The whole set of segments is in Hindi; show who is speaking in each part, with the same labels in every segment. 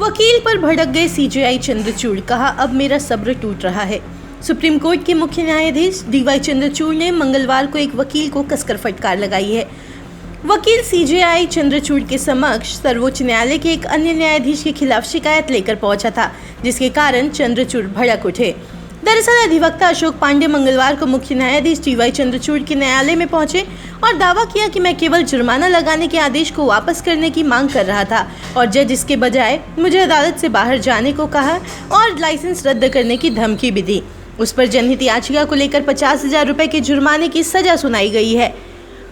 Speaker 1: वकील पर भड़क गए सीजेआई चंद्रचूड़, कहा अब मेरा सब्र टूट रहा है। सुप्रीम कोर्ट के मुख्य न्यायाधीश डीवाई चंद्रचूड़ ने मंगलवार को एक वकील को कसकर फटकार लगाई है। वकील सीजेआई चंद्रचूड़ के समक्ष सर्वोच्च न्यायालय के एक अन्य न्यायाधीश के खिलाफ शिकायत लेकर पहुंचा था, जिसके कारण चंद्रचूड़ भड़क उठे। दरअसल अधिवक्ता अशोक पांडे मंगलवार को मुख्य न्यायाधीश डीवाई चंद्रचूड़ के न्यायालय में पहुंचे और दावा किया कि मैं केवल जुर्माना लगाने के आदेश को वापस करने की मांग कर रहा था और जज इसके बजाय मुझे अदालत से बाहर जाने को कहा और लाइसेंस रद्द करने की धमकी भी दी। उस पर जनहित याचिका को लेकर 50,000 रुपए के जुर्माने की सजा सुनाई गई है।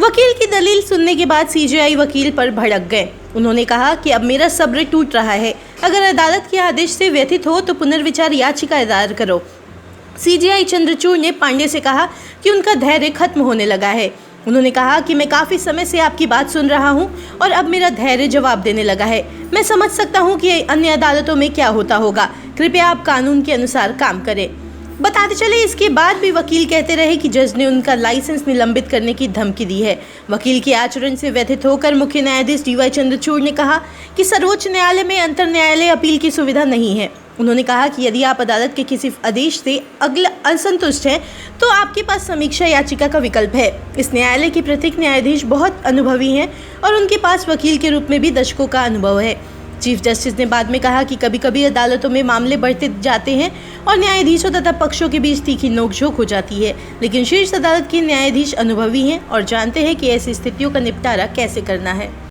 Speaker 1: वकील की दलील सुनने के बाद सीजेआई वकील पर भड़क गए। उन्होंने कहा कि अब मेरा सब्र टूट रहा है, अगर अदालत के आदेश से व्यथित हो तो पुनर्विचार याचिका दायर करो। सीजेआई चंद्रचूड़ ने पांडे से कहा कि उनका धैर्य खत्म होने लगा है। उन्होंने कहा कि मैं काफ़ी समय से आपकी बात सुन रहा हूं और अब मेरा धैर्य जवाब देने लगा है। मैं समझ सकता हूं कि अन्य अदालतों में क्या होता होगा। कृपया आप कानून के अनुसार काम करें। बताते चले, इसके बाद भी वकील कहते रहे कि जज ने उनका लाइसेंस निलंबित करने की धमकी दी है। वकील के आचरण से व्यथित होकर मुख्य न्यायाधीश डीवाई चंद्रचूड़ ने कहा कि सर्वोच्च न्यायालय में अंतर न्यायालय अपील की सुविधा नहीं है। उन्होंने कहा कि यदि आप अदालत के किसी आदेश से असंतुष्ट हैं तो आपके पास समीक्षा याचिका का विकल्प है। इस न्यायालय के प्रत्येक न्यायाधीश बहुत अनुभवी हैं और उनके पास वकील के रूप में भी दशकों का अनुभव है। चीफ जस्टिस ने बाद में कहा कि कभी कभी अदालतों में मामले बढ़ते जाते हैं और न्यायाधीशों तथा पक्षों के बीच तीखी नोकझोंक हो जाती है, लेकिन शीर्ष अदालत के न्यायाधीश अनुभवी हैं और जानते हैं कि ऐसी स्थितियों का निपटारा कैसे करना है।